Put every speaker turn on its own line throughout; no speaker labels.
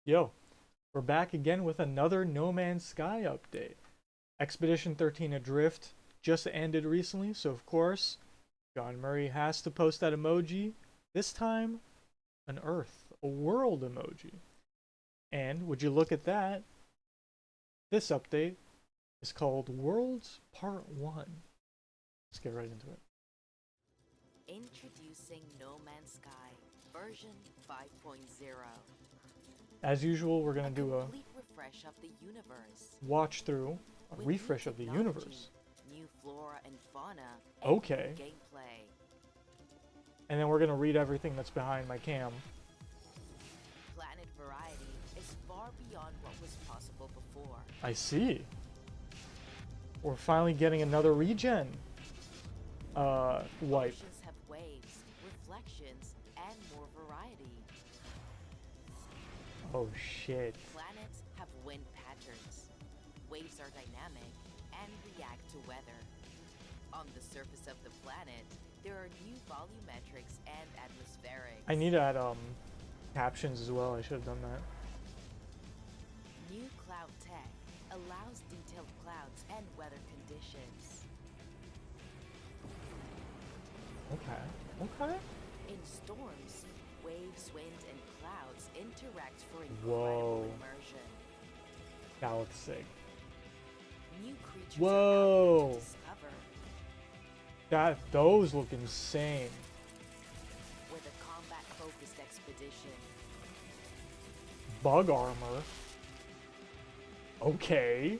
Yo, we're back again with another No Man's Sky update. Expedition 13 Adrift just ended recently, so of course, John Murray has to post that emoji. This time, an Earth, a world emoji. And would you look at that? This update is called Worlds Part 1. Let's get right into it.
Introducing No Man's Sky version 5.0.
As usual, we're
A
gonna do a
complete refresh of the universe.
watch through, a
With
refresh
new
of the
technology,
universe.
new flora and fauna, and
Okay.
new gameplay.
And then we're gonna read everything that's behind my cam.
Planet variety is far beyond what was possible before.
I see. We're finally getting another regen. Wipe.
Oceans have waves, reflections, and more variety.
Oh shit.
Planets have wind patterns. Waves are dynamic and react to weather. On the surface of the planet, there are new volumetrics and atmospherics.
I need to add captions as well. I should have done that.
New cloud tech allows detailed clouds and weather conditions.
Okay. Okay.
In storms, waves, wind, and clouds interact for
Whoa.
incredible immersion.
That looks sick.
New creatures are
Whoa.
out there to discover.
Those look insane.
With a combat-focused expedition,
Bug armor. Okay.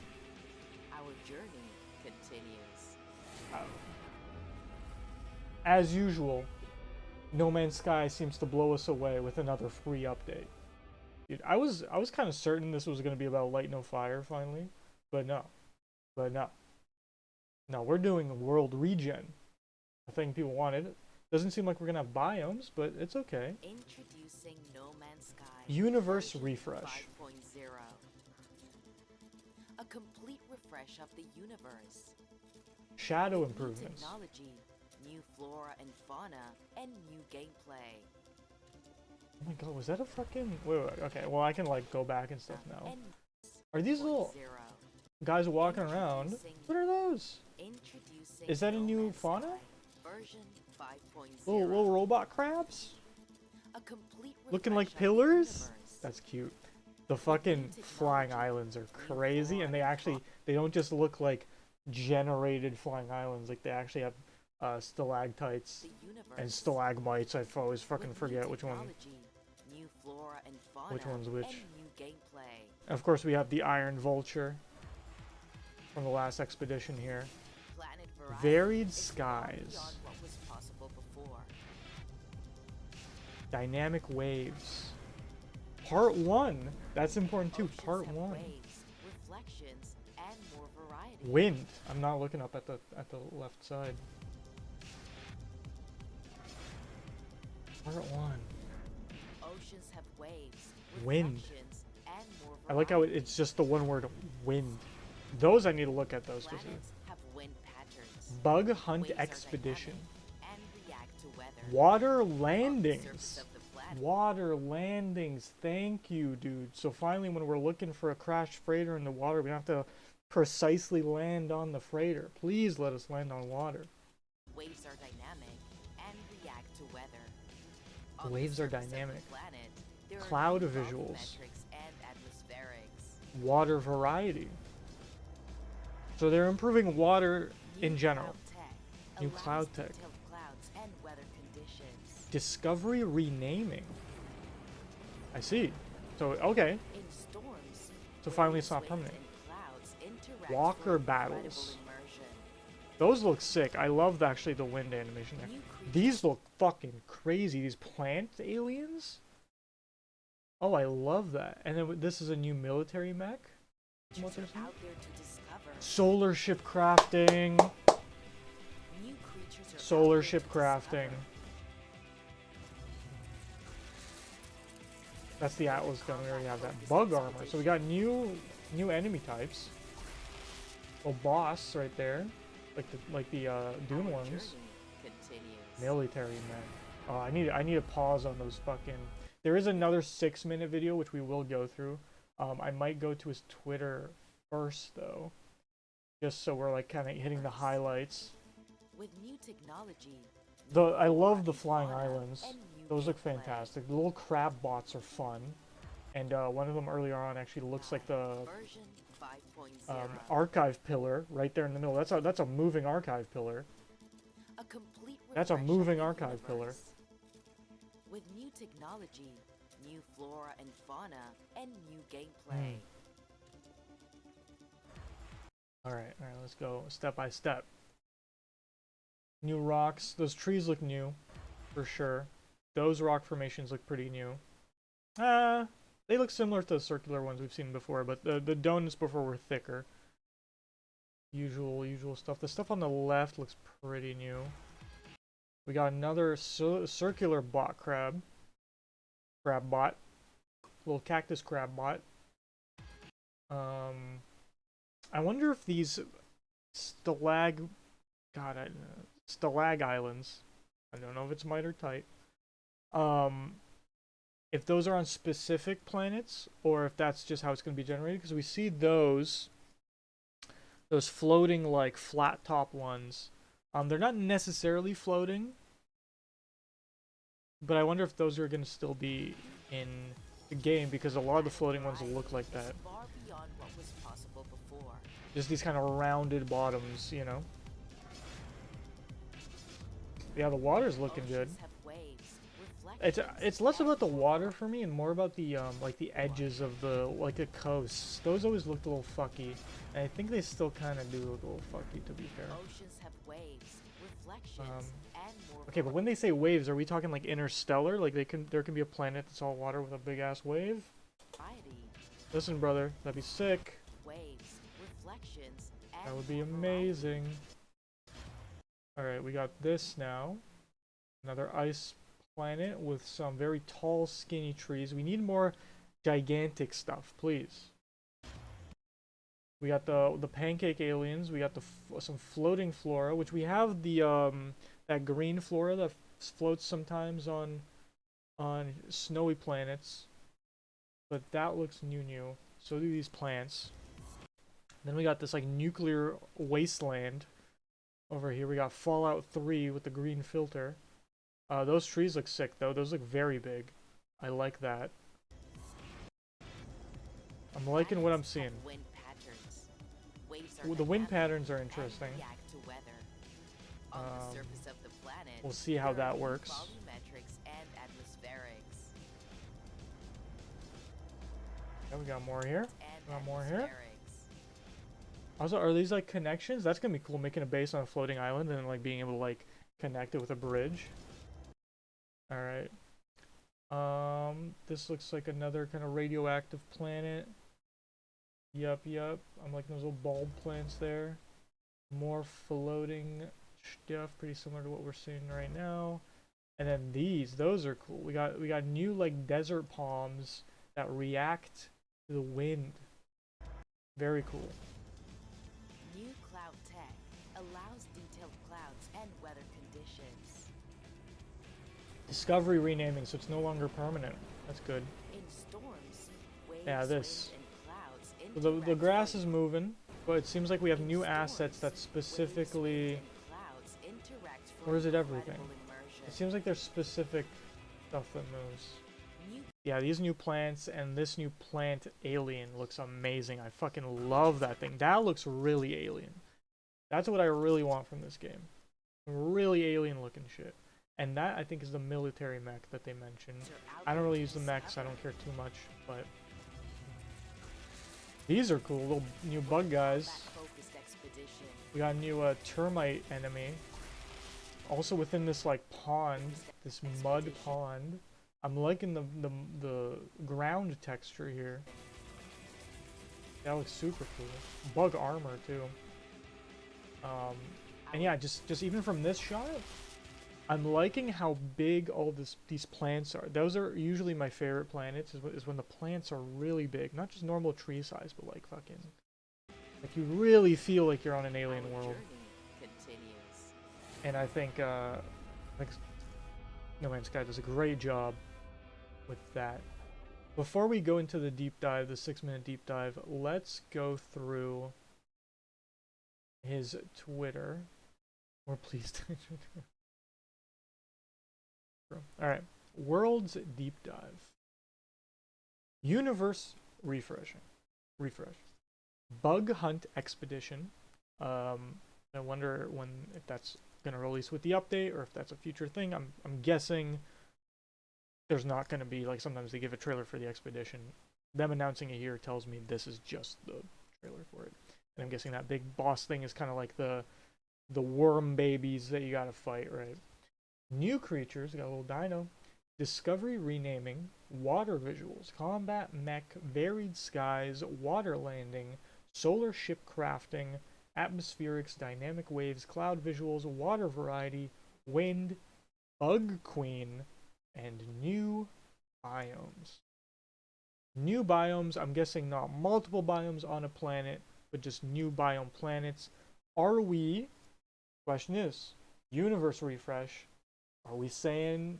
our journey continues.
As usual, No Man's Sky seems to blow us away with another free update. Dude, I was kind of certain this was gonna be about Light No Fire finally, but no. No, we're doing world regen. I think people wanted it. Doesn't seem like we're gonna have biomes, but it's okay.
Introducing No Man's Sky
Universe
version
refresh.
5.0. A complete refresh of the universe.
Shadow
With
improvements.
New technology, new flora and fauna, and new gameplay.
Oh my god, was that a fucking... Wait, okay, well I can like go back and stuff now.
And
Are these little
0.0.
guys walking around?
Introducing-
What are those?
Introducing
Is that a
No
new
Man's
fauna?
Sky version 5.0.
Little robot crabs?
A complete
Looking like
refresh of the
pillars?
universe.
That's cute. The fucking flying islands are crazy, and they don't just look like generated flying islands, like they actually have stalactites
The universe.
and stalagmites. I always fucking
With
forget
new
which one.
technology, new flora and fauna,
Which one's which.
And new gameplay.
Of course, we have the Iron Vulture from the last expedition here.
Planet variety
Varied
is far
skies.
beyond what was possible before.
Dynamic waves. Part 1. That's important too.
Oceans
Part
have
1.
waves, reflections, and more variety.
Wind. I'm not looking up at the left side. Part 1.
Oceans have waves,
Wind.
reflections, and more variety.
I like how it's just the one word wind. Those I need to look at those specifically.
Planets have wind patterns.
Bug hunt
Waves are
expedition.
dynamic and react to weather.
Water
On the surface
landings.
of the planet,
Water landings. Thank you, dude. So finally, when we're looking for a crashed freighter in the water, we don't have to precisely land on the freighter. Please let us land on water.
waves are dynamic and react to weather.
The
On
waves are
surface of the
dynamic.
planet, there are
Cloud
new
visuals.
volumetrics and atmospherics.
Water variety. So they're improving water in
New
general.
cloud tech
New
allows
cloud tech.
detailed clouds and weather conditions.
Discovery renaming. I see. So, okay.
In storms,
So finally
waves,
it's not
winds,
permanent.
and clouds interact
Walker
for incredible
battles.
immersion.
Those look sick. I love actually the wind animation there.
New
These look fucking crazy. These plant aliens? Oh, I love that. And then this is a new military mech? What
creatures
they're
are
saying?
out there to discover.
Solar ship crafting.
New creatures are out
Solar
there
ship
to
crafting.
discover.
That's the Atlas gun. We already have that. Bug armor. So we got new enemy types. Oh, boss right there. Like the Dune
Our
ones.
journey continues.
Military men. Oh, I need to pause on those fucking There is another 6-minute video which we will go through. I might go to his Twitter first though, just so we're like kind of hitting the highlights.
With new technology,
I love the flying islands. Those look fantastic. The little crab bots are fun, and one of them earlier on actually looks like the
version 5.0.
archive pillar right there in the middle. That's a moving archive pillar.
A complete
That's a
refresh of
moving
the
archive pillar.
universe. With new technology, new flora and fauna, and new gameplay.
All right, let's go step by step. New rocks. Those trees look new, for sure. Those rock formations look pretty new. They look similar to the circular ones we've seen before, but the donuts before were thicker. Usual stuff. The stuff on the left looks pretty new. We got another circular bot crab. Crab bot. Little cactus crab bot. I wonder if these stalag islands, I don't know if it's mite or tite, if those are on specific planets or if that's just how it's going to be generated, because we see those floating like flat top ones. They're not necessarily floating, but I wonder if those are going to still be in the game, because a lot of the floating ones will look like that.
Far beyond what was possible before.
Just these kind of rounded bottoms, you know? Yeah, the water's looking good.
Oceans have waves,
It's less about the water for me and more about the like the edges of the coasts. Those always looked a little fucky, and I think they still kind of do look a little fucky, to be fair.
Oceans have waves, reflections, and more.
Okay, but when they say waves, are we talking like interstellar? Like there can be a planet that's all water with a big ass wave?
variety,
Listen, brother, that'd be sick.
waves, reflections, and
That would be
more variety.
amazing. All right, we got this now. Another ice planet with some very tall, skinny trees. We need more gigantic stuff, please. We got the pancake aliens. We got some floating flora, which we have the that green flora that floats sometimes on snowy planets. But that looks new. So do these plants. Then we got this like nuclear wasteland over here. We got Fallout 3 with the green filter. Those trees look sick though. Those look very big. I like that. I'm liking what I'm seeing.
Have wind patterns. Waves are
Ooh, the wind
dynamic
patterns are
and
interesting.
react to weather. On the surface of the planet,
We'll see how
there are
that
new
works.
volumetrics and atmospherics.
Yeah, we got more here.
And
Got more here?
atmospherics.
Also, are these like connections? That's gonna be cool, making a base on a floating island and then like being able to like connect it with a bridge. Alright. This looks like another kind of radioactive planet. Yup. I'm liking those little bulb plants there. More floating stuff, pretty similar to what we're seeing right now. And then those are cool. We got new like desert palms that react to the wind. Very cool.
New cloud tech allows detailed clouds and weather conditions.
Discovery renaming, so it's no longer permanent. That's good.
In storms, waves,
Yeah,
winds,
this.
and clouds
So the
interact
grass
with-
is moving, but it seems like we have
In
new assets that
storms,
specifically.
waves, winds, and clouds interact for
Or is it
incredible
everything?
immersion.
It seems like there's specific stuff that moves.
New
Yeah, these new plants and this new plant alien looks amazing. I fucking love that thing. That looks really alien. That's what I really want from this game. Really alien looking shit. And that, I think, is the military mech that they mentioned.
are out
I don't
there
really
to
use the mechs, I
discover.
don't care too much, but these are cool, little new bug guys.
Combat-focused expedition.
We got a new termite enemy. Also within this like pond, this mud pond. I'm liking the ground texture here. That looks super cool. Bug armor too. And yeah, just even from this shot, I'm liking how big all these plants are. Those are usually my favorite planets, is when the plants are really big. Not just normal tree size, but like fucking... Like you really feel like you're on an alien
Our
world.
journey continues.
And I think No Man's Sky does a great job with that. Before we go into the deep dive, the 6-minute deep dive, let's go through his Twitter. We're pleased. Alright. World's deep dive. Universe refresh. Bug hunt expedition. I wonder if that's gonna release with the update or if that's a future thing. I'm guessing there's not gonna be, like, sometimes they give a trailer for the expedition. Them announcing it here tells me this is just the trailer for it. And I'm guessing that big boss thing is kind of like the worm babies that you gotta fight, right? New creatures, got a little dino. Discovery renaming, water visuals, combat mech, varied skies, water landing, solar ship crafting, atmospherics, dynamic waves, cloud visuals, water variety, wind, bug queen, and new biomes. New biomes, I'm guessing not multiple biomes on a planet, but just new biome planets. Are we, question is, universe refresh, are we saying,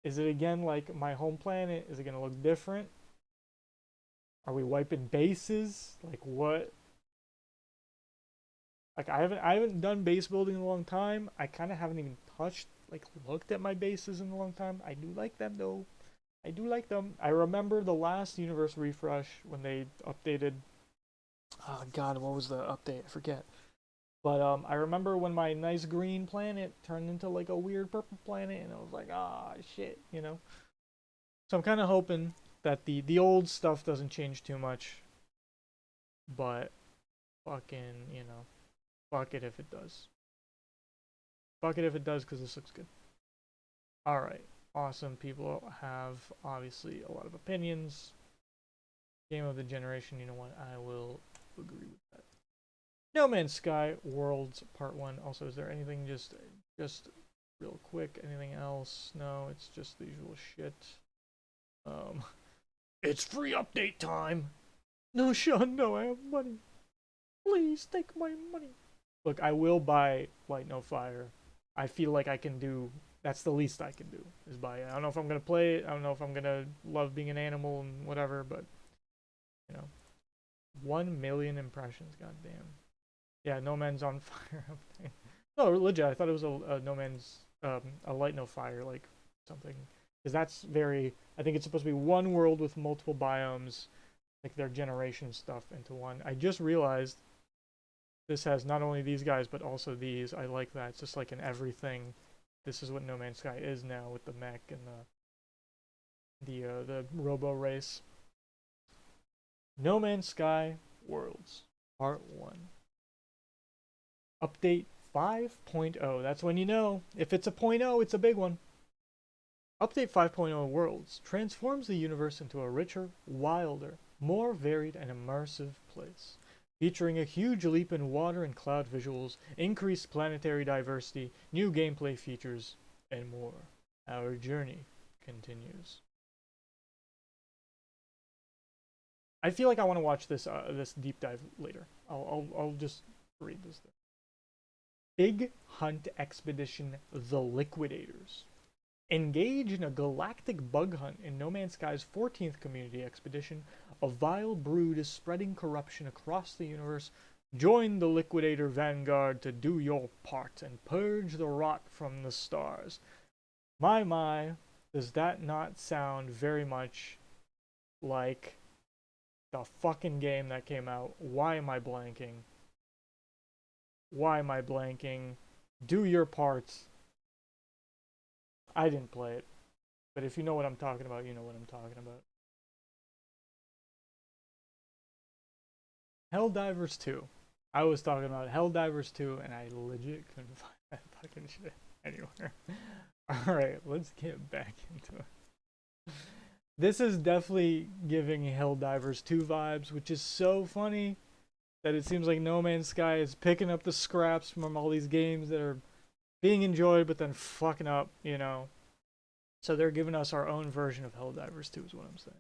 is it again like my home planet? Is it going to look different? Are we wiping bases? Like what? Like I haven't done base building in a long time. I kind of haven't even looked at my bases in a long time. I do like them though. I do like them. I remember the last universe refresh when they updated. Oh God, what was the update? I forget. But I remember when my nice green planet turned into like a weird purple planet, and I was like, ah, shit, you know. So I'm kind of hoping that the old stuff doesn't change too much, but fucking, you know, fuck it if it does. Fuck it if it does, because this looks good. All right, awesome. People have obviously a lot of opinions. Game of the generation. You know what? I will agree with that. No Man's Sky Worlds Part 1. Also, is there anything just real quick? Anything else? No, it's just the usual shit. It's free update time! No, Sean, no, I have money. Please take my money. Look, I will buy Light No Fire. I feel like I can do, that's the least I can do, is buy it. I don't know if I'm gonna play it, I don't know if I'm gonna love being an animal and whatever, but, you know. 1 million impressions, goddamn. Yeah, No Man's on Fire update. No, legit, I thought it was a No Man's, a Light No Fire, like, something. Because that's very, I think it's supposed to be one world with multiple biomes, like their generation stuff into one. I just realized this has not only these guys, but also these. I like that. It's just like in everything. This is what No Man's Sky is now with the mech and the robo race. No Man's Sky Worlds Part 1. Update 5.0. That's when you know. If it's a .0, it's a big one. Update 5.0 Worlds transforms the universe into a richer, wilder, more varied and immersive place, featuring a huge leap in water and cloud visuals, increased planetary diversity, new gameplay features, and more. Our journey continues. I feel like I want to watch this this deep dive later. I'll just read this thing. Big Hunt Expedition: The Liquidators. Engage in a galactic bug hunt in No Man's Sky's 14th community expedition. A vile brood is spreading corruption across the universe. Join the Liquidator Vanguard to do your part and purge the rot from the stars. My, does that not sound very much like the fucking game that came out? Why am I blanking? Why am I blanking? Do your part. I didn't play it, but if you know what I'm talking about, you know what I'm talking about. Helldivers 2. I was talking about Helldivers 2, and I legit couldn't find that fucking shit anywhere. Alright, let's get back into it. This is definitely giving Helldivers 2 vibes, which is so funny that it seems like No Man's Sky is picking up the scraps from all these games that are being enjoyed but then fucking up, you know. So they're giving us our own version of Helldivers 2 is what I'm saying.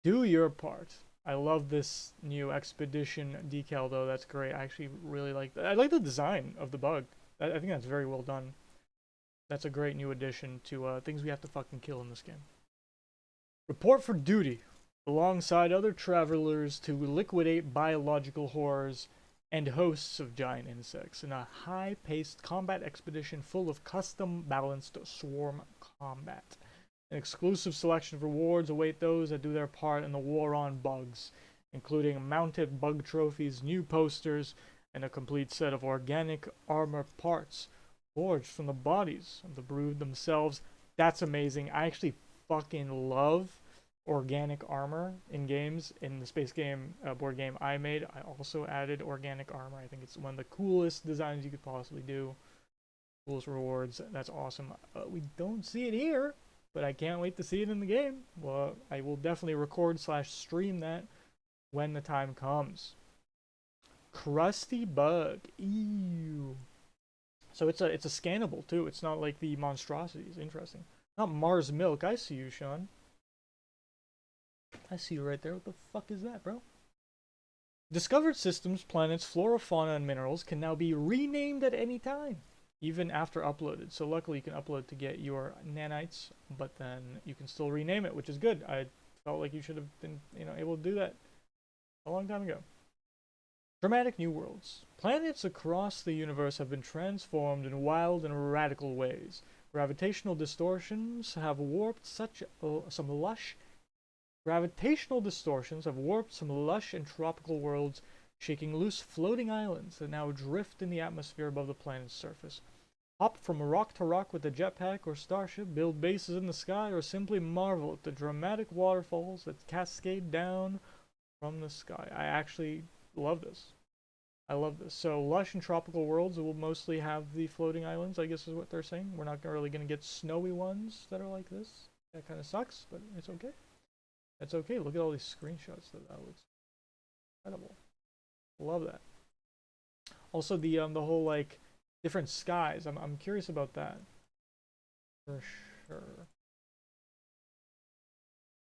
Do your part. I love this new expedition decal though. That's great. I actually really like that. I like the design of the bug. I think that's very well done. That's a great new addition to things we have to fucking kill in this game. Report for duty alongside other travelers to liquidate biological horrors and hosts of giant insects in a high-paced combat expedition full of custom-balanced swarm combat. An exclusive selection of rewards await those that do their part in the war on bugs, including mounted bug trophies, new posters, and a complete set of organic armor parts forged from the bodies of the brood themselves. That's amazing. I actually fucking love organic armor in games. In the space game board game I made, I also added organic armor. I think it's one of the coolest designs you could possibly do. Coolest rewards. That's awesome. We don't see it here, but I can't wait to see it in the game. Well, I will definitely record / stream that when the time comes. Crusty bug. Ew. So it's a scannable too. It's not like the monstrosities. Interesting. Not Mars milk. I see you, Sean. I see you right there. What the fuck is that, bro? Discovered systems, planets, flora, fauna, and minerals can now be renamed at any time, even after uploaded. So luckily you can upload to get your nanites, but then you can still rename it, which is good. I felt like you should have been, able to do that a long time ago. Dramatic new worlds. Planets across the universe have been transformed in wild and radical ways. Gravitational distortions have warped some lush and tropical worlds, shaking loose floating islands that now drift in the atmosphere above the planet's surface. Hop from rock to rock with a jetpack or starship, build bases in the sky, or simply marvel at the dramatic waterfalls that cascade down from the sky. I actually love this. I love this. So lush and tropical worlds will mostly have the floating islands, I guess is what they're saying. We're not really going to get snowy ones that are like this. That kind of sucks, but it's okay. That's okay. Look at all these screenshots. That looks incredible. Love that. Also, the whole like different skies. I'm curious about that. For sure.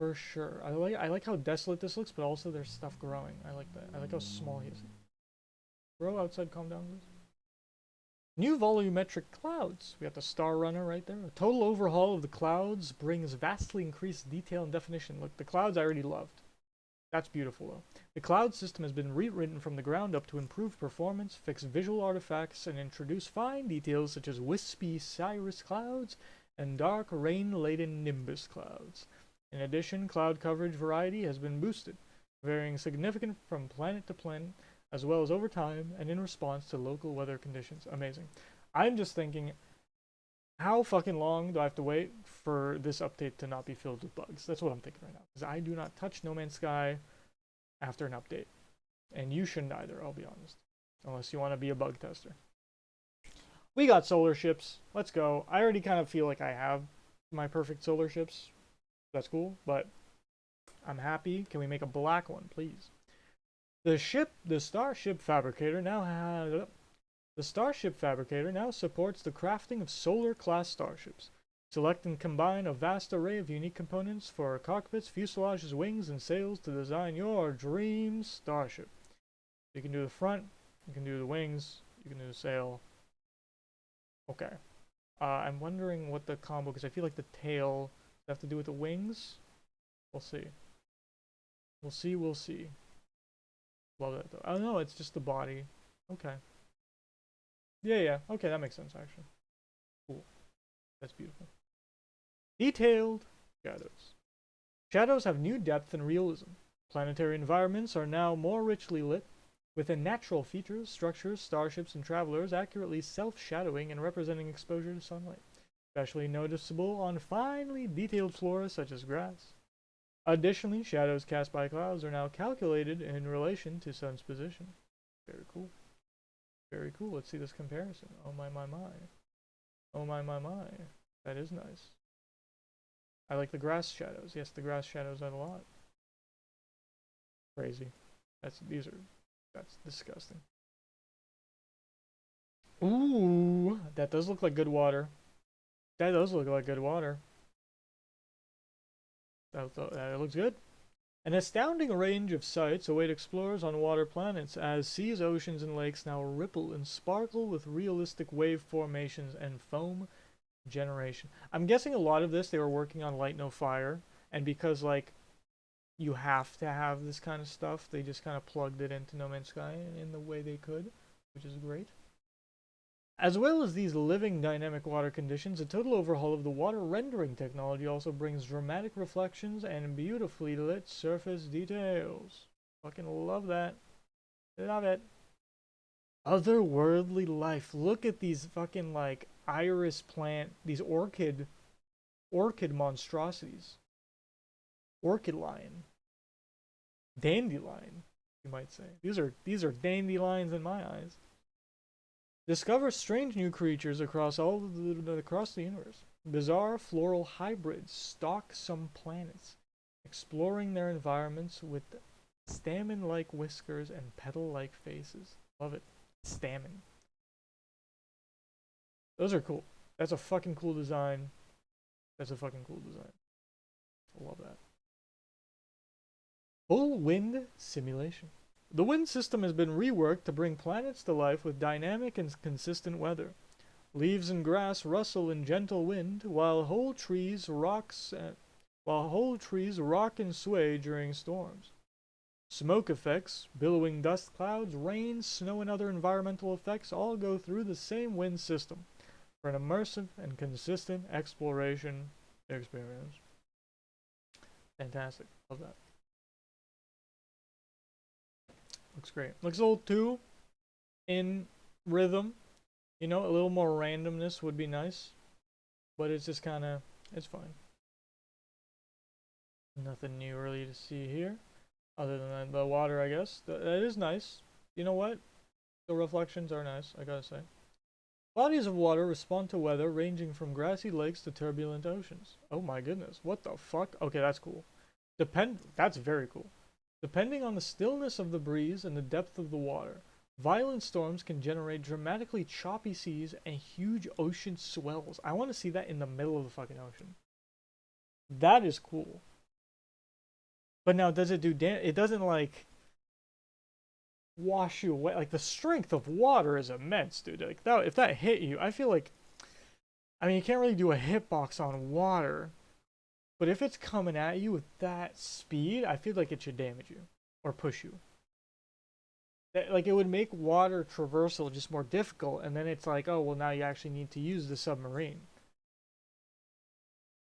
For sure. I like how desolate this looks, but also there's stuff growing. I like that. I like how small he is. Bro, outside, calm down, please. New volumetric clouds. We got the Star Runner right there. A total overhaul of the clouds brings vastly increased detail and definition. Look, the clouds I already loved. That's beautiful, though. The cloud system has been rewritten from the ground up to improve performance, fix visual artifacts, and introduce fine details such as wispy cirrus clouds and dark rain-laden nimbus clouds. In addition, cloud coverage variety has been boosted, varying significantly from planet to planet, as well as over time and in response to local weather conditions. Amazing. I'm just thinking, how fucking long do I have to wait for this update to not be filled with bugs? That's what I'm thinking right now. Because I do not touch No Man's Sky after an update. And you shouldn't either, I'll be honest. Unless you want to be a bug tester. We got solar ships. Let's go. I already kind of feel like I have my perfect solar ships. That's cool, but I'm happy. Can we make a black one, please? The Starship Fabricator now supports the crafting of solar-class starships. Select and combine a vast array of unique components for cockpits, fuselages, wings, and sails to design your dream starship. You can do the front, you can do the wings, you can do the sail. Okay. I'm wondering what the combo, because I feel like the tail does have to do with the wings. We'll see. We'll see. Love that though. Oh no, it's just the body. Okay. Yeah. Okay, that makes sense actually. Cool. That's beautiful. Detailed shadows. Shadows have new depth and realism. Planetary environments are now more richly lit, within natural features, structures, starships, and travelers accurately self-shadowing and representing exposure to sunlight, especially noticeable on finely detailed flora such as grass. Additionally, shadows cast by clouds are now calculated in relation to sun's position. Very cool. Very cool. Let's see this comparison. Oh my. Oh my. That is nice. I like the grass shadows. Yes, the grass shadows add a lot. Crazy. That's disgusting. Ooh, that does look like good water. That does look like good water. That looks good. An astounding range of sights await explorers on water planets as seas, oceans, and lakes now ripple and sparkle with realistic wave formations and foam generation. I'm guessing a lot of this they were working on Light No Fire, And because like you have to have this kind of stuff, they just kind of plugged it into No Man's Sky in the way they could, which is great. As well as these living dynamic water conditions, a total overhaul of the water rendering technology also brings dramatic reflections and beautifully lit surface details. Fucking love that. Love it. Otherworldly life. Look at these fucking like iris plant, these orchid monstrosities. Orchid lion. Dandelion, you might say. These are dandelions in my eyes. Discover strange new creatures across across the universe. Bizarre floral hybrids stalk some planets, exploring their environments with stamen-like whiskers and petal-like faces. Love it. Stamen. Those are cool. That's a fucking cool design. That's a fucking cool design. I love that. Full wind simulation. The wind system has been reworked to bring planets to life with dynamic and consistent weather. Leaves and grass rustle in gentle wind, while whole trees rock and sway during storms. Smoke effects, billowing dust clouds, rain, snow, and other environmental effects all go through the same wind system for an immersive and consistent exploration experience. Fantastic. Love that. Looks great. Looks a little too in rhythm. You know, a little more randomness would be nice. But it's just kind of, it's fine. Nothing new really to see here. Other than the water, I guess. That is nice. You know what? The reflections are nice, I gotta say. Bodies of water respond to weather ranging from grassy lakes to turbulent oceans. Oh my goodness. What the fuck? Okay, that's cool. That's very cool. Depending on the stillness of the breeze and the depth of the water, violent storms can generate dramatically choppy seas and huge ocean swells. I want to see that in the middle of the fucking ocean. That is cool. But now, does it do damage? It doesn't, like, wash you away. Like, the strength of water is immense, dude. Like, if that hit you, I feel like... I mean, you can't really do a hitbox on water. But if it's coming at you with that speed, I feel like it should damage you. Or push you. Like, it would make water traversal just more difficult. And then it's like, oh, well, now you actually need to use the submarine.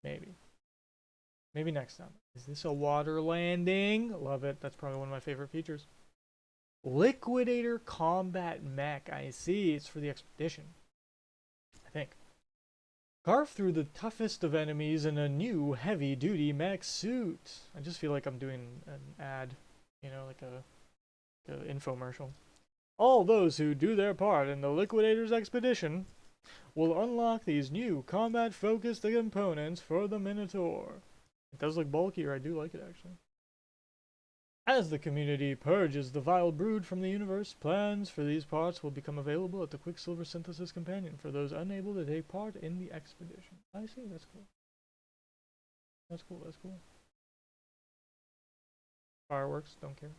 Maybe. Maybe next time. Is this a water landing? Love it. That's probably one of my favorite features. Liquidator combat mech. I see. It's for the expedition. I think. Carve through the toughest of enemies in a new heavy-duty mech suit. I just feel like I'm doing an ad. You know, like a infomercial. All those who do their part in the Liquidator's expedition will unlock these new combat-focused components for the Minotaur. It does look bulkier. I do like it, actually. As the community purges the vile brood from the universe, plans for these parts will become available at the Quicksilver Synthesis Companion for those unable to take part in the expedition. I see. That's cool. That's cool. That's cool. Fireworks. Don't care.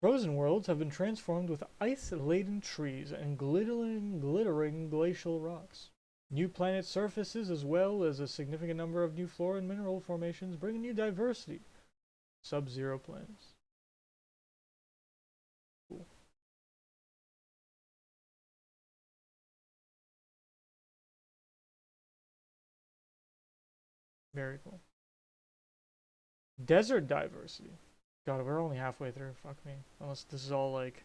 Frozen worlds have been transformed with ice-laden trees and glittering glacial rocks. New planet surfaces, as well as a significant number of new flora and mineral formations, bring a new diversity. Sub-zero planets. Cool. Very cool. Desert diversity. God, we're only halfway through. Fuck me. Unless this is all like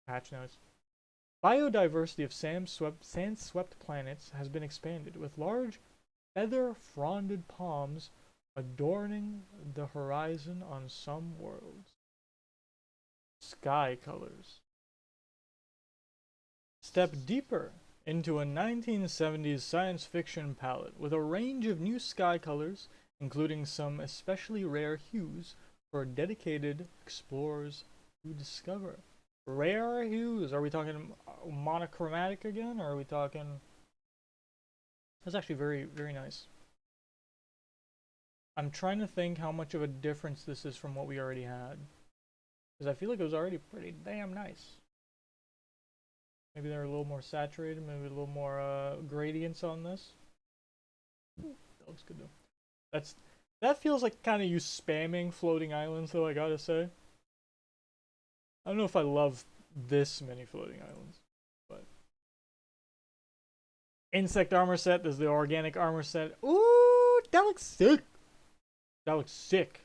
patch notes. Biodiversity of sand-swept planets has been expanded, with large feather-fronded palms adorning the horizon on some worlds. Sky colors. Step deeper into a 1970s science fiction palette with a range of new sky colors, including some especially rare hues for dedicated explorers to discover. Rare hues? Are we talking monochromatic again, or are we talking... That's actually very, very nice. I'm trying to think how much of a difference this is from what we already had. Because I feel like it was already pretty damn nice. Maybe they're a little more saturated, maybe a little more gradients on this. That looks good though. That's that feels like kind of you spamming floating islands, though. I gotta say, I don't know if I love this many floating islands, but insect armor set. There's the organic armor set. Ooh, that looks sick. That looks sick.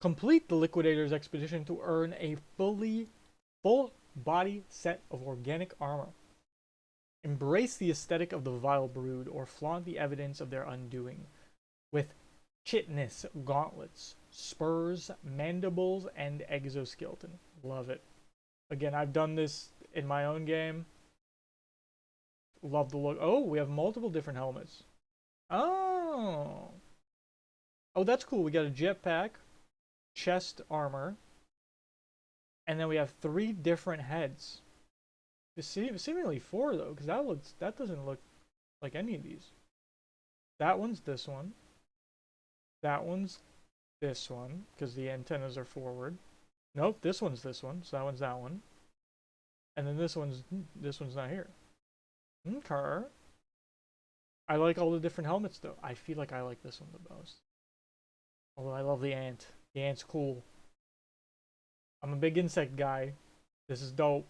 Complete the Liquidator's expedition to earn a full body set of organic armor. Embrace the aesthetic of the vile brood, or flaunt the evidence of their undoing with chitinous gauntlets, spurs, mandibles, and exoskeleton. Love it. Again, I've done this in my own game. Love the look. Oh, we have multiple different helmets. Oh. Oh, that's cool. We got a jetpack, chest armor, and then we have 3 different heads. Seemingly 4 though, because that doesn't look like any of these. That one's this one. That one's this one, because the antennas are forward. Nope, this one's this one, so that one's that one. And then this one's not here. Okay. I like all the different helmets though. I feel like I like this one the most. Although I love the ant. The ant's cool. I'm a big insect guy. This is dope.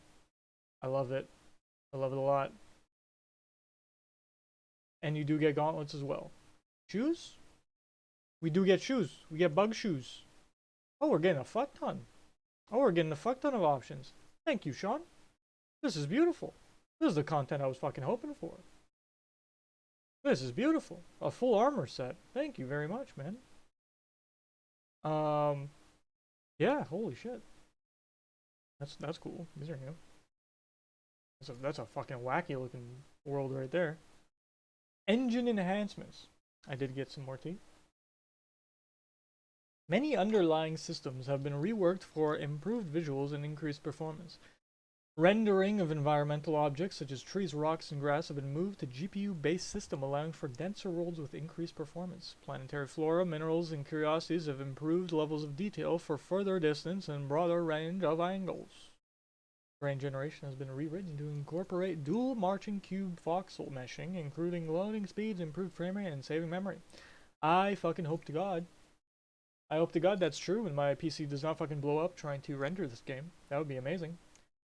I love it. I love it a lot. And you do get gauntlets as well. Shoes? We do get shoes. We get bug shoes. Oh, we're getting a fuck ton. Oh, we're getting a fuck ton of options. Thank you, Sean. This is beautiful. This is the content I was fucking hoping for. This is beautiful. A full armor set. Thank you very much, man. Yeah, holy shit. That's cool. These are new. That's a fucking wacky looking world right there. Engine enhancements. I did get some more tea. Many underlying systems have been reworked for improved visuals and increased performance. Rendering of environmental objects such as trees, rocks, and grass have been moved to GPU-based system, allowing for denser worlds with increased performance. Planetary flora, minerals, and curiosities have improved levels of detail for further distance and broader range of angles. Terrain generation has been rewritten to incorporate dual marching cube voxel meshing, including loading speeds, improved frame rate, and saving memory. I fucking hope to God. I hope to God that's true and my PC does not fucking blow up trying to render this game. That would be amazing.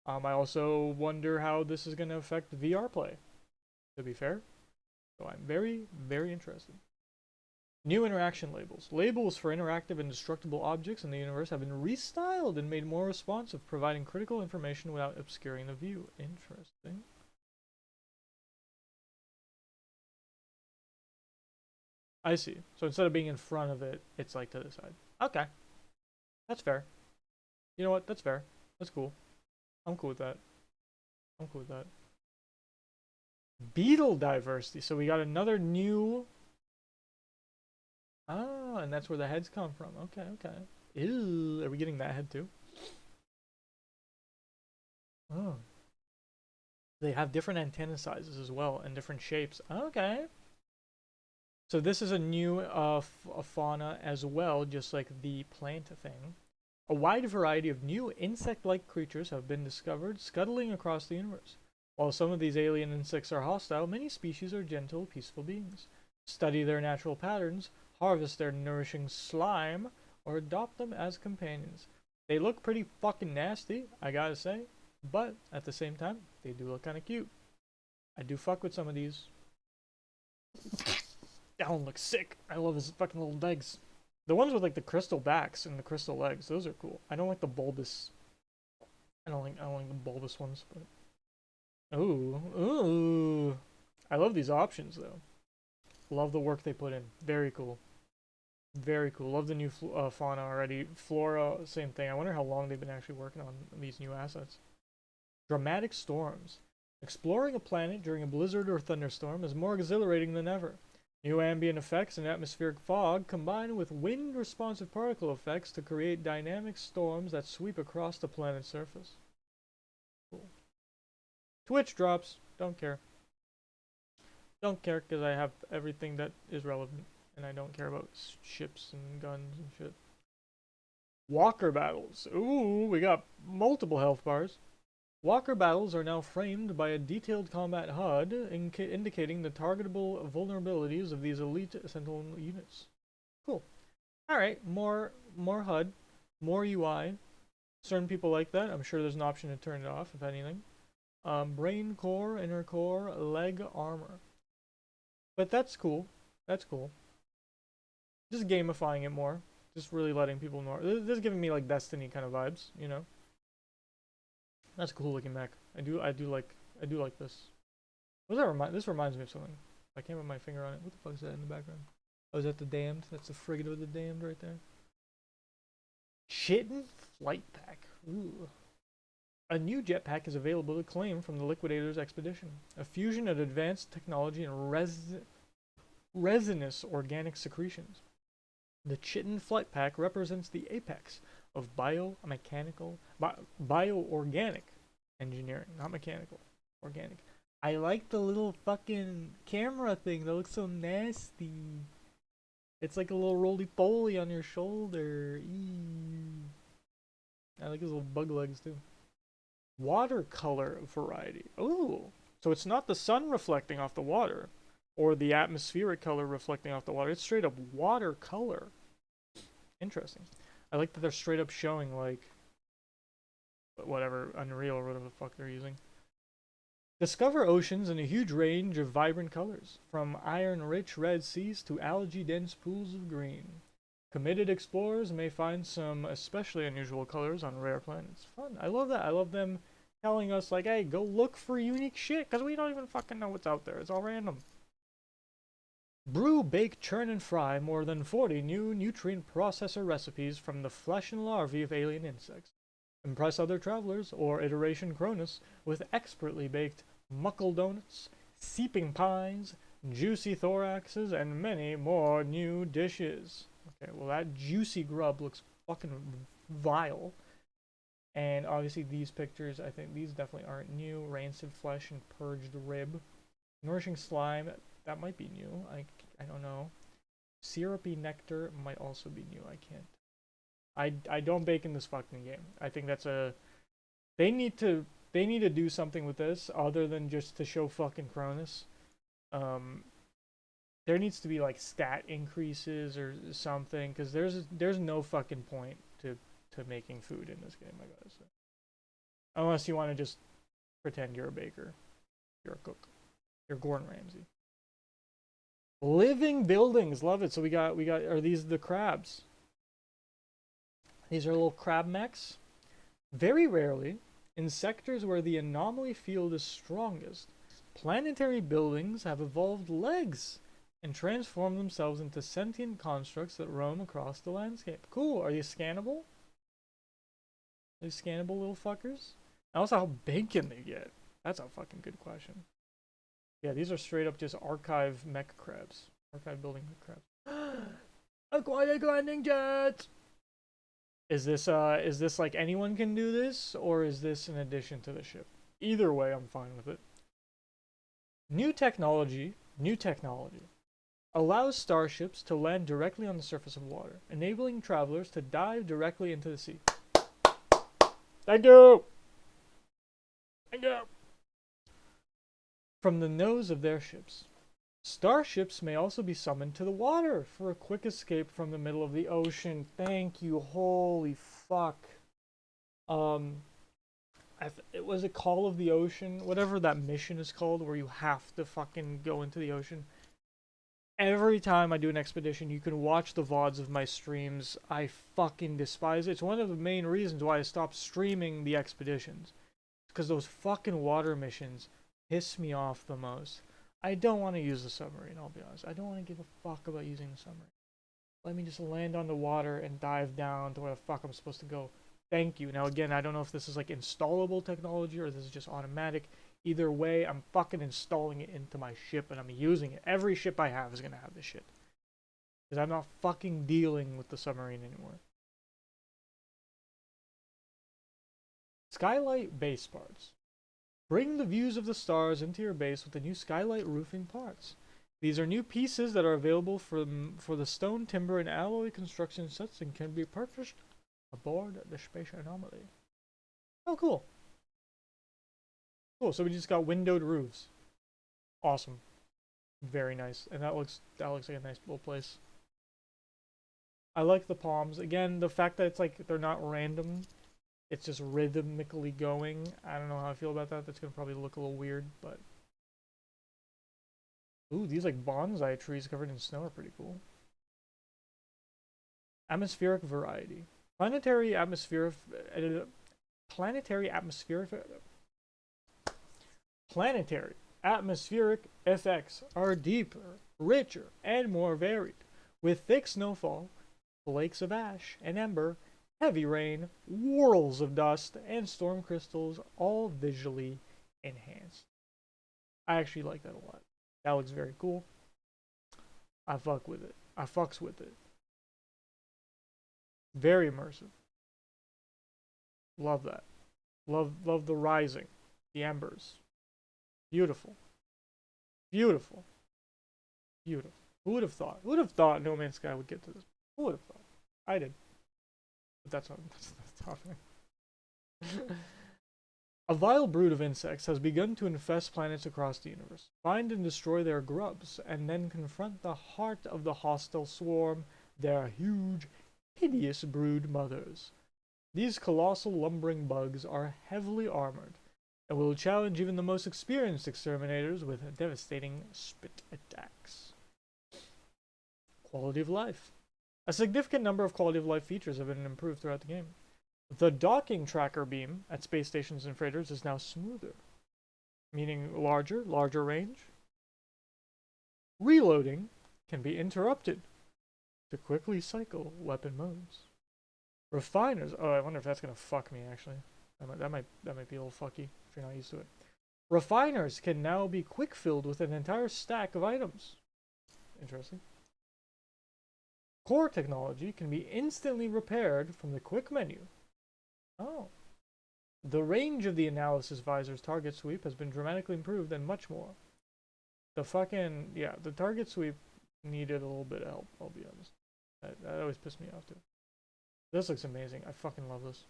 I also wonder how this is going to affect VR play, to be fair. So I'm very, very interested. New interaction labels. Labels for interactive and destructible objects in the universe have been restyled and made more responsive, providing critical information without obscuring the view. Interesting. I see. So instead of being in front of it, it's like to the side. Okay. That's fair. You know what? That's fair. That's cool. I'm cool with that. I'm cool with that. Beetle diversity. So we got another new... Ah, and that's where the heads come from. Okay, okay. Ew, are we getting that head too? Oh. They have different antenna sizes as well and different shapes. Okay. So this is a new fauna as well, just like the plant thing. A wide variety of new insect-like creatures have been discovered scuttling across the universe. While some of these alien insects are hostile, many species are gentle, peaceful beings. Study their natural patterns, harvest their nourishing slime, or adopt them as companions. They look pretty fucking nasty, I gotta say, but at the same time, they do look kind of cute. I do fuck with some of these. That one looks sick. I love his fucking little legs. The ones with like the crystal backs and the crystal legs, those are cool. I don't like the bulbous. I don't like the bulbous ones, but ooh. I love these options though. Love the work they put in. Very cool. Very cool. Love the new fauna already. Flora, same thing. I wonder how long they've been actually working on these new assets. Dramatic storms. Exploring a planet during a blizzard or thunderstorm is more exhilarating than ever. New ambient effects and atmospheric fog combine with wind-responsive particle effects to create dynamic storms that sweep across the planet's surface. Cool. Twitch drops. Don't care. Don't care because I have everything that is relevant. And I don't care about ships and guns and shit. Walker battles. Ooh, we got multiple health bars. Walker battles are now framed by a detailed combat HUD, indicating the targetable vulnerabilities of these elite Sentinel units. Cool. Alright, more HUD, more UI. Certain people like that. I'm sure there's an option to turn it off, if anything. Brain core, inner core, leg armor. But that's cool. That's cool. Just gamifying it more. Just really letting people know. This is giving me like Destiny kind of vibes, you know. That's a cool looking mech. I do like this. What does that remind? This reminds me of something. I can't put my finger on it. What the fuck is that in the background? Oh, is that the Damned? That's the frigate of the Damned right there. Chitin flight pack. Ooh. A new jetpack is available to claim from the Liquidator's expedition. A fusion of advanced technology and resinous organic secretions. The Chitin flight pack represents the apex of bioorganic engineering, not mechanical, organic. I like the little fucking camera thing. That looks so nasty. It's like a little roly-poly on your shoulder. Eee. I like his little bug legs too. Watercolor variety. Ooh. So it's not the sun reflecting off the water or the atmospheric color reflecting off the water. It's straight up watercolor. Interesting. I like that they're straight up showing like whatever Unreal or whatever the fuck they're using. Discover oceans in a huge range of vibrant colors, from iron-rich red seas to algae-dense pools of green. Committed explorers may find some especially unusual colors on rare planets. Fun. I love that. I love them telling us, like, hey, go look for unique shit, because we don't even fucking know what's out there. It's all random. Brew, bake, churn, and fry more than 40 new nutrient processor recipes from the flesh and larvae of alien insects. Impress other travelers, or Iteration Cronus, with expertly baked muckle donuts, seeping pies, juicy thoraxes, and many more new dishes. Okay, well that juicy grub looks fucking vile. And obviously these pictures, I think these definitely aren't new. Rancid flesh and purged rib. Nourishing slime, that might be new. I don't know. Syrupy nectar might also be new. I can't. I don't bake in this fucking game. I think that's a they need to do something with this other than just to show fucking Cronus. There needs to be like stat increases or something because there's no fucking point to making food in this game, I gotta say. Unless you want to just pretend you're a baker, you're a cook, you're Gordon Ramsay. Living buildings, love it. So we got are these the crabs? These are little crab mechs. Very rarely, in sectors where the anomaly field is strongest, planetary buildings have evolved legs and transform themselves into sentient constructs that roam across the landscape. Cool. Are you scannable? Are you scannable little fuckers? And also, how big can they get? That's a fucking good question. Yeah, these are straight up just archive mech crabs. Archive building mech crabs. Aquatic landing jets! Is this like anyone can do this, or is this an addition to the ship? Either way, I'm fine with it. New technology allows starships to land directly on the surface of water, enabling travelers to dive directly into the sea. Thank you! Thank you! From the nose of their ships. Starships may also be summoned to the water for a quick escape from the middle of the ocean. Thank you, holy fuck. It was a Call of the Ocean, whatever that mission is called, where you have to fucking go into the ocean. Every time I do an expedition, you can watch the VODs of my streams. I fucking despise it. It's one of the main reasons why I stopped streaming the expeditions. Because those fucking water missions piss me off the most. I don't want to use the submarine, I'll be honest. I don't want to give a fuck about using the submarine. Let me just land on the water and dive down to where the fuck I'm supposed to go. Thank you. Now again, I don't know if this is like installable technology or this is just automatic. Either way, I'm fucking installing it into my ship and I'm using it. Every ship I have is going to have this shit. Because I'm not fucking dealing with the submarine anymore. Skylight base parts. Bring the views of the stars into your base with the new skylight roofing parts. These are new pieces that are available for the stone, timber, and alloy construction sets and can be purchased aboard the Space Anomaly. Oh, cool. Cool, so we just got windowed roofs. Awesome. Very nice. And that looks like a nice little place. I like the palms. Again, the fact that it's like they're not random. It's just rhythmically going. I don't know how I feel about that. That's gonna probably look a little weird, but ooh, these like bonsai trees covered in snow are pretty cool. Atmospheric variety. Planetary atmosphere planetary atmospheric planetary atmospheric effects are deeper, richer, and more varied, with thick snowfall, flakes of ash and ember, heavy rain, whirls of dust, and storm crystals, all visually enhanced. I actually like that a lot. That looks very cool. I fuck with it. I fucks with it. Very immersive. Love that. Love the rising, the embers. Beautiful. Beautiful. Beautiful. Who would have thought? Who would have thought No Man's Sky would get to this? Who would have thought? I did. But that's topic. A vile brood of insects has begun to infest planets across the universe, find and destroy their grubs, and then confront the heart of the hostile swarm, their huge, hideous brood mothers. These colossal lumbering bugs are heavily armored, and will challenge even the most experienced exterminators with devastating spit attacks. Quality of life. A significant number of quality of life features have been improved throughout the game. The docking tracker beam at space stations and freighters is now smoother, meaning larger range. Reloading can be interrupted to quickly cycle weapon modes. Refiners, oh, I wonder if that's gonna fuck me actually. That might be a little fucky if you're not used to it. Refiners can now be quick filled with an entire stack of items. Interesting. Core technology can be instantly repaired from the quick menu. Oh. The range of the analysis visor's target sweep has been dramatically improved and much more. The target sweep needed a little bit of help, I'll be honest. That always pissed me off too. This looks amazing. I fucking love this.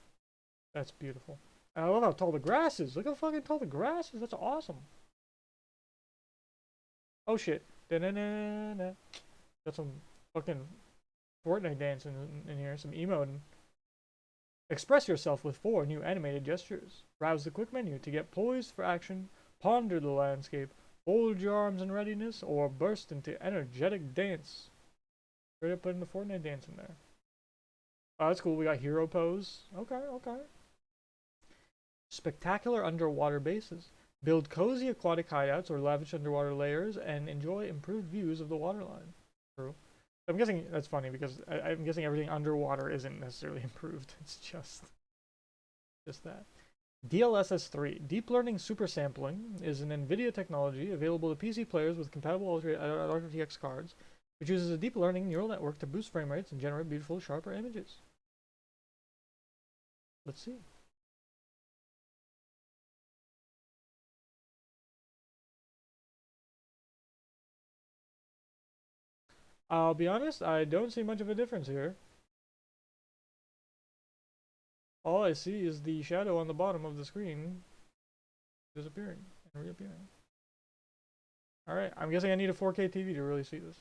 That's beautiful. And I love how tall the grass is. Look how fucking tall the grass is. That's awesome. Oh shit. Da-na-na-na. Got some fucking Fortnite dancing in here. Some emoting. Express yourself with 4 new animated gestures. Browse the quick menu to get poised for action, ponder the landscape, fold your arms in readiness, or burst into energetic dance. Straight up putting the Fortnite dance in there. Oh, that's cool. We got hero pose. Okay. Spectacular underwater bases. Build cozy aquatic hideouts or lavish underwater layers and enjoy improved views of the waterline. True. I'm guessing that's funny because I'm guessing everything underwater isn't necessarily improved. It's just that. DLSS3, Deep Learning Super Sampling, is an NVIDIA technology available to PC players with compatible RTX cards, which uses a deep learning neural network to boost frame rates and generate beautiful, sharper images. Let's see. I'll be honest, I don't see much of a difference here. All I see is the shadow on the bottom of the screen disappearing and reappearing. Alright, I'm guessing I need a 4K TV to really see this.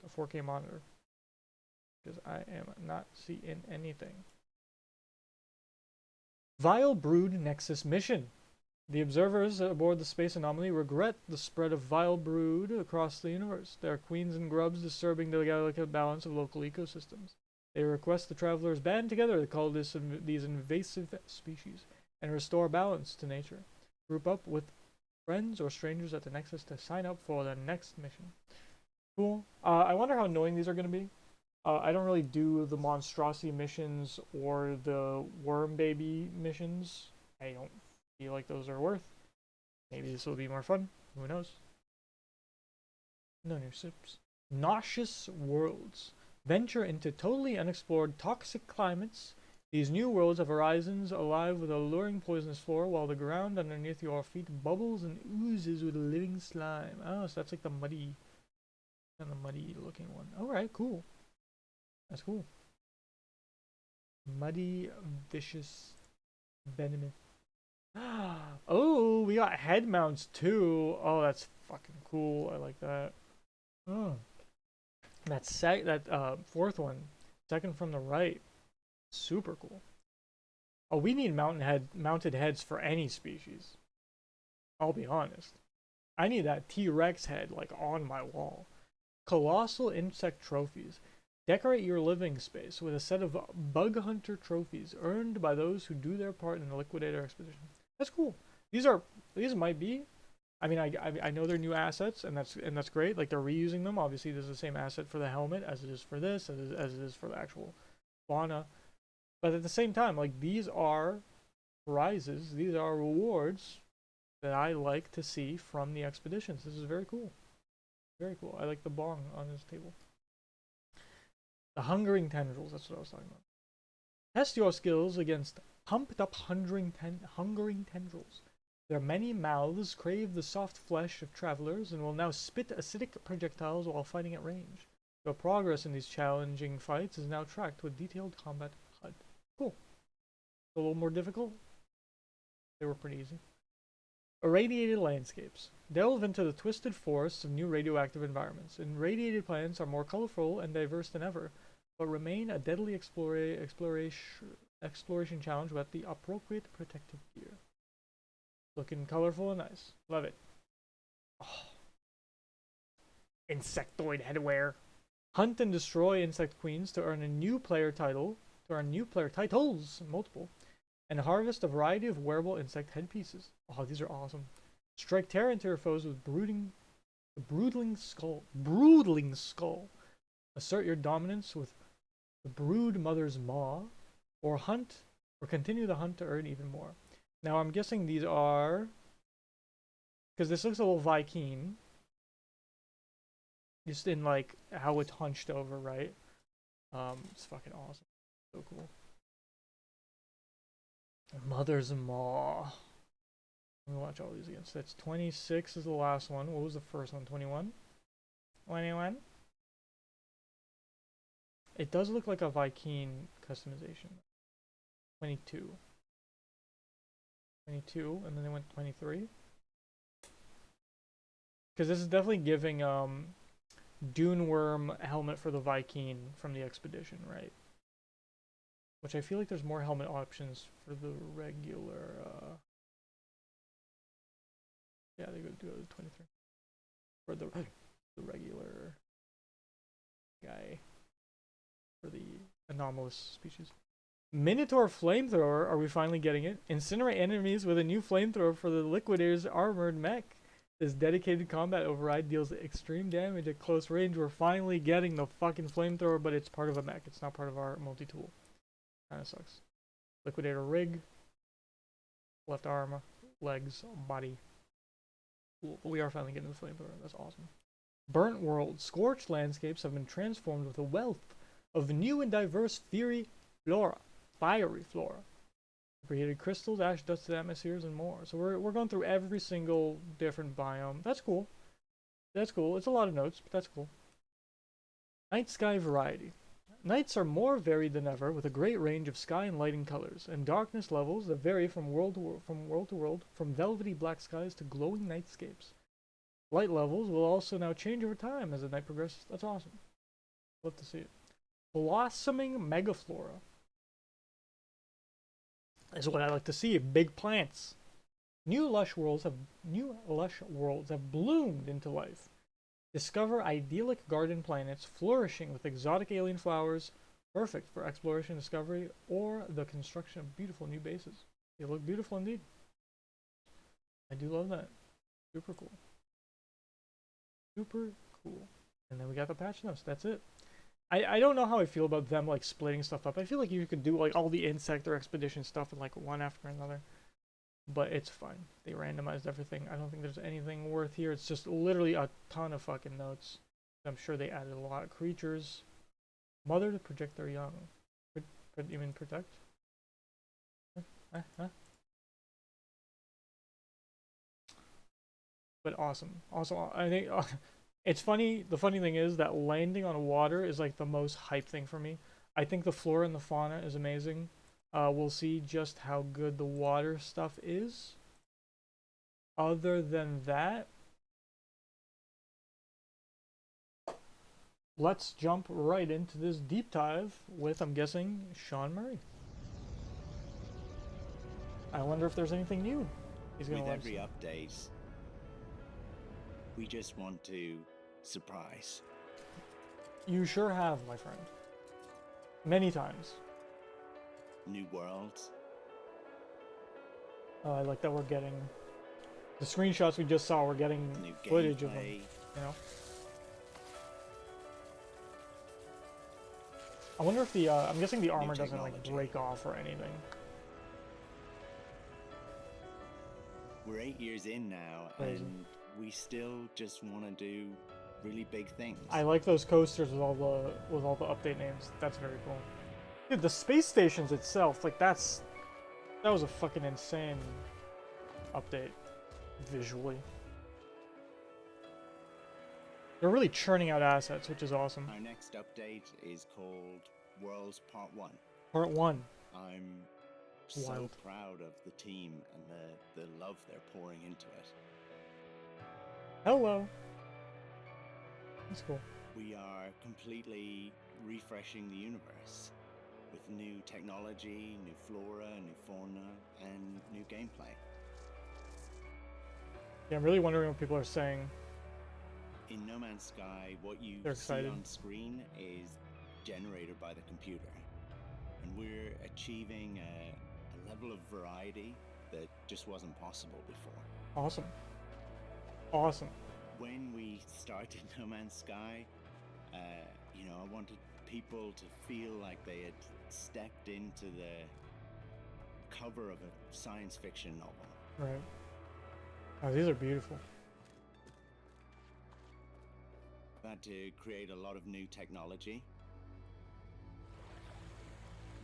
A 4K monitor. Because I am not seeing anything. Vile Brood Nexus Mission. The observers aboard the space anomaly regret the spread of vile brood across the universe. There are queens and grubs disturbing the delicate balance of local ecosystems. They request the travelers band together to call these invasive species and restore balance to nature. Group up with friends or strangers at the Nexus to sign up for the next mission. Cool. I wonder how annoying these are going to be. I don't really do the monstrosity missions or the worm baby missions. I don't feel like those are worth. Maybe this will be more fun. Who knows? No new sips. Nauseous worlds. Venture into totally unexplored toxic climates. These new worlds have horizons alive with alluring poisonous flora, while the ground underneath your feet bubbles and oozes with living slime. Oh, so that's like the muddy, kind of muddy looking one. Alright, cool. That's cool. Muddy, vicious, venomous. Oh, we got head mounts too. Oh, that's fucking cool. I like that. Oh, that fourth one, second from the right, super cool. Oh, we need mounted heads for any species. I'll be honest. I need that T-Rex head like on my wall. Colossal insect trophies. Decorate your living space with a set of bug hunter trophies earned by those who do their part in the liquidator expedition. That's cool. These might be. I mean, I know they're new assets, and that's great. Like they're reusing them. Obviously, there's the same asset for the helmet as it is for this, as it is for the actual fauna. But at the same time, like these are prizes, these are rewards that I like to see from the expeditions. This is very cool. Very cool. I like the bong on this table. The hungering tendrils. That's what I was talking about. Test your skills against pumped up hungering tendrils. Their many mouths crave the soft flesh of travelers and will now spit acidic projectiles while fighting at range. Your progress in these challenging fights is now tracked with detailed combat HUD. Cool. A little more difficult. They were pretty easy. Irradiated landscapes. Delve into the twisted forests of new radioactive environments. Irradiated planets are more colorful and diverse than ever, but remain a deadly exploration challenge with the appropriate protective gear. Looking colorful and nice. Love it. Oh. Insectoid headwear. Hunt and destroy insect queens to earn a new player title, to earn new player titles, multiple, and harvest a variety of wearable insect headpieces. Oh, these are awesome. Strike terror into your foes with broodling skull. Assert your dominance with the brood mother's maw, or continue the hunt to earn even more. Now I'm guessing these are, because this looks a little Viking, just in like how it's hunched over, right? It's fucking awesome. So cool. Mother's maw. Let me watch all these again. So that's 26 is the last one. What was the first one? 21? 21? It does look like a Viking customization. 22. 22, and then they went 23. Because this is definitely giving Dune Worm helmet for the Viking from the expedition, right? Which I feel like there's more helmet options for the regular. Yeah, they go to 23 for the regular guy for the anomalous species. Minotaur flamethrower. Are we finally getting it? Incinerate enemies with a new flamethrower for the Liquidator's armored mech. This dedicated combat override deals extreme damage at close range. We're finally getting the fucking flamethrower, but it's part of a mech. It's not part of our multi-tool. Kinda sucks. Liquidator rig. Left arm, legs, body. Cool. But we are finally getting the flamethrower. That's awesome. Burnt world. Scorched landscapes have been transformed with a wealth of new and diverse fiery flora. Created crystals, ash, dusted atmospheres, and more. So we're going through every single different biome. That's cool. That's cool. It's a lot of notes, but that's cool. Night sky variety. Nights are more varied than ever, with a great range of sky and lighting colors, and darkness levels that vary from world to world, from velvety black skies to glowing nightscapes. Light levels will also now change over time as the night progresses. That's awesome. Love to see it. Blossoming megaflora is what I like to see. Big plants. New lush worlds have bloomed into life. Discover idyllic garden planets flourishing with exotic alien flowers, perfect for exploration, discovery, or the construction of beautiful new bases. They look beautiful indeed. I do love that. Super cool. Super cool. And then we got the patch notes. That's it. I don't know how I feel about them like splitting stuff up. I feel like you could do like all the insect or expedition stuff in like one after another. But it's fine. They randomized everything. I don't think there's anything worth here. It's just literally a ton of fucking notes. I'm sure they added a lot of creatures. Mother to protect their young. You mean protect? Huh? But awesome. Also, I think it's funny. The funny thing is that landing on water is like the most hype thing for me. I think the flora and the fauna is amazing. We'll see just how good the water stuff is. Other than that, let's jump right into this deep dive with, I'm guessing, Sean Murray. I wonder if there's anything new he's going
With
to
every update, we just want to surprise.
You sure have, my friend. Many times.
New worlds.
I like that we're getting the screenshots we just saw. We're getting
New
footage of them.
gameplay.
You know. I wonder if the I'm guessing the armor doesn't like
technology.
break off or anything.
We're 8 years in now,
Crazy.
and we still just want to do really big things.
I like those coasters with all the update names. That's very cool. Dude, the space stations itself, like that was a fucking insane update visually. They're really churning out assets, which is awesome.
Our next update is called Worlds Part 1.
Part 1.
I'm so
Wild.
proud of the team and the love they're pouring into it.
Hello. That's cool.
We are completely refreshing the universe with new technology, new flora, new fauna, and new gameplay.
Yeah, I'm really wondering what people are saying.
In No Man's Sky, what you
They're
see
excited.
on screen is generated by the computer. And we're achieving a level of variety that just wasn't possible before.
Awesome. Awesome.
When we started No Man's Sky, I wanted people to feel like they had stepped into the cover of a science fiction novel.
Right. Oh, these are beautiful.
Had to create a lot of new technology.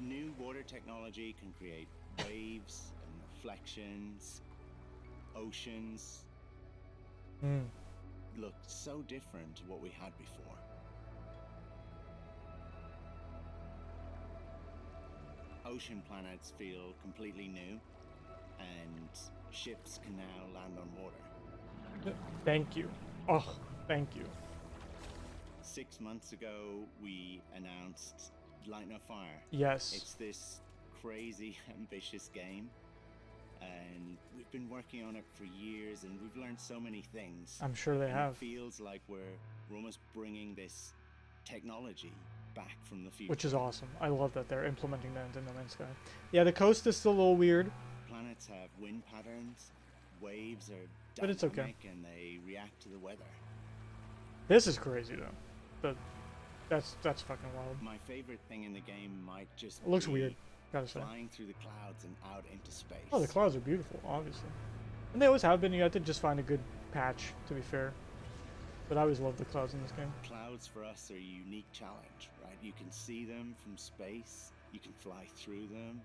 New water technology can create waves and reflections, oceans. Look so different to what we had before. Ocean planets feel completely new, and ships can now land on water.
Thank you. Oh, thank you.
6 months ago, we announced Light No Fire.
Yes.
It's this crazy, ambitious game, and we've been working on it for years, and we've learned so many things.
I'm sure they
And
have.
It feels like we're almost bringing this technology back from the future.
Which is awesome. I love that they're implementing that into No Man's Sky. Yeah, the coast is still a little weird.
Planets have wind patterns, waves are dynamic,
But it's okay.
and they react to the weather.
This is crazy though. That's fucking wild.
My favorite thing in the game might just
It looks
be
weird, gotta say.
flying through the clouds and out into space.
Oh, the clouds are beautiful, obviously. And they always have been. You have to just find a good patch, to be fair. But I always love the clouds in this game.
Clouds for us are a unique challenge, right? You can see them from space, you can fly through them,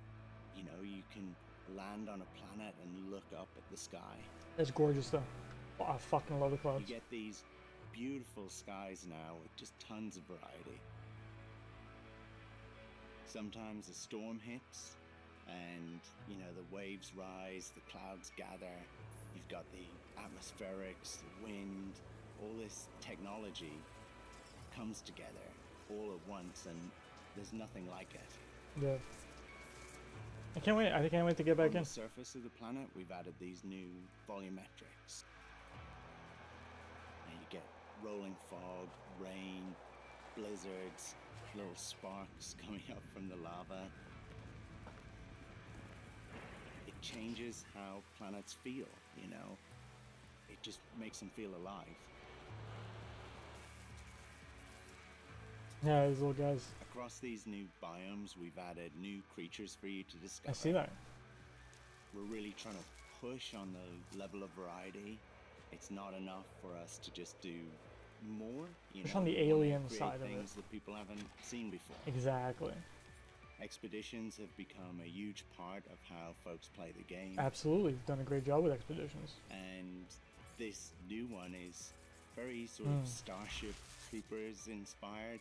you can land on a planet and look up at the sky.
It's gorgeous though. Oh, I fucking love the
You
clouds.
get these beautiful skies now with just tons of variety. Sometimes a storm hits and, the waves rise, the clouds gather. You've got the atmospherics, the wind, all this technology comes together all at once, and there's nothing like it.
Yeah. I can't wait. I can't wait to get back
On
in.
the surface of the planet, we've added these new volumetrics. And you get rolling fog, rain, blizzards, little sparks coming up from the lava. It changes how planets feel, It just makes them feel alive.
Yeah, these little guys.
Across these new biomes, we've added new creatures for you to discover.
I see that.
We're really trying to push on the level of variety. It's not enough for us to just do more.
Push on the
we wanna
alien
create
side of it.
things that people haven't seen before.
Exactly.
Expeditions have become a huge part of how folks play the game.
Absolutely. You've done a great job with Expeditions.
And this new one is very sort of Starship Troopers inspired.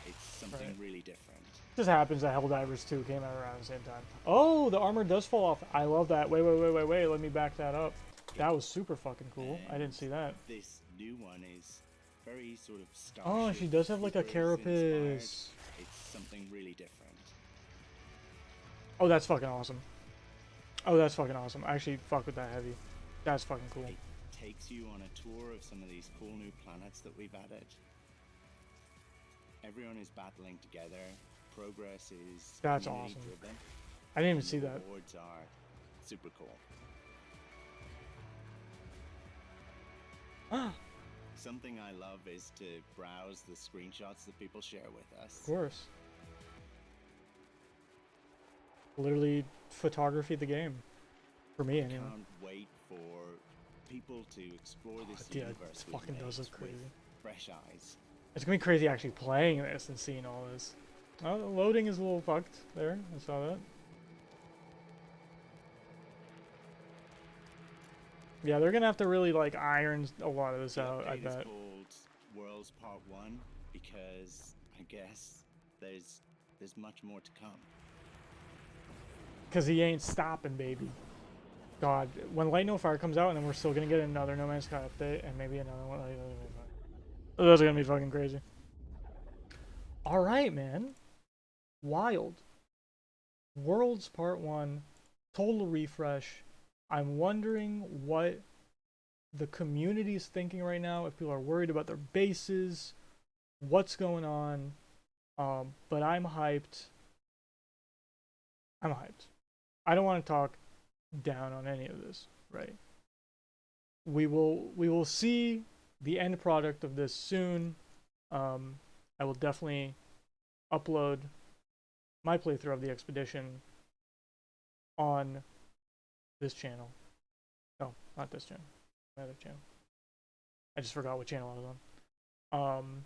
It's something
Right.
really different.
Just happens that Helldivers 2 came out around the same time. Oh, the armor does fall off. I love that. Wait. Let me back that up. That was super fucking cool. I didn't see that.
This new one is very sort of
Oh,
Starship
she does have like a
Troopers inspired.
carapace.
It's something really different.
Oh, that's fucking awesome. Oh, that's fucking awesome. I actually fuck with that heavy. That's fucking cool.
It takes you on a tour of some of these cool new planets that we've added. Everyone is battling together. Progress is
That's
community
awesome.
driven.
I didn't even
And
see
the
that.
rewards are super cool.
Ah,
Something I love is to browse the screenshots that people share with us.
of course. Literally photography the game. For me,
I
anyway.
can't wait for people to explore this
Dude,
universe
it fucking does look
with
crazy.
fresh eyes.
It's gonna be crazy actually playing this and seeing all this. Oh, the loading is a little fucked there. I saw that. Yeah, they're gonna have to really like iron a lot of this
The
out, I
update is
bet.
called Worlds Part 1 because I guess there's much more to come.
Cause he ain't stopping, baby. God, when Light No Fire comes out, and then we're still gonna get another No Man's Sky update, and maybe another one. Those are gonna be fucking crazy. All right, man. Wild. Worlds Part 1, total refresh. I'm wondering what the community is thinking right now, if people are worried about their bases, what's going on. But I'm hyped. I'm hyped. I don't want to talk down on any of this, right? We will see the end product of this soon. I will definitely upload my playthrough of the expedition on this channel. No, not this channel. My other channel. I just forgot what channel I was on.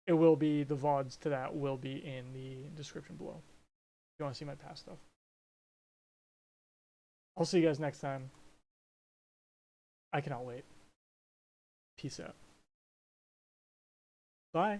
It will be, the VODs to that will be in the description below. If you want to see my past stuff. I'll see you guys next time. I cannot wait. Peace out. Bye.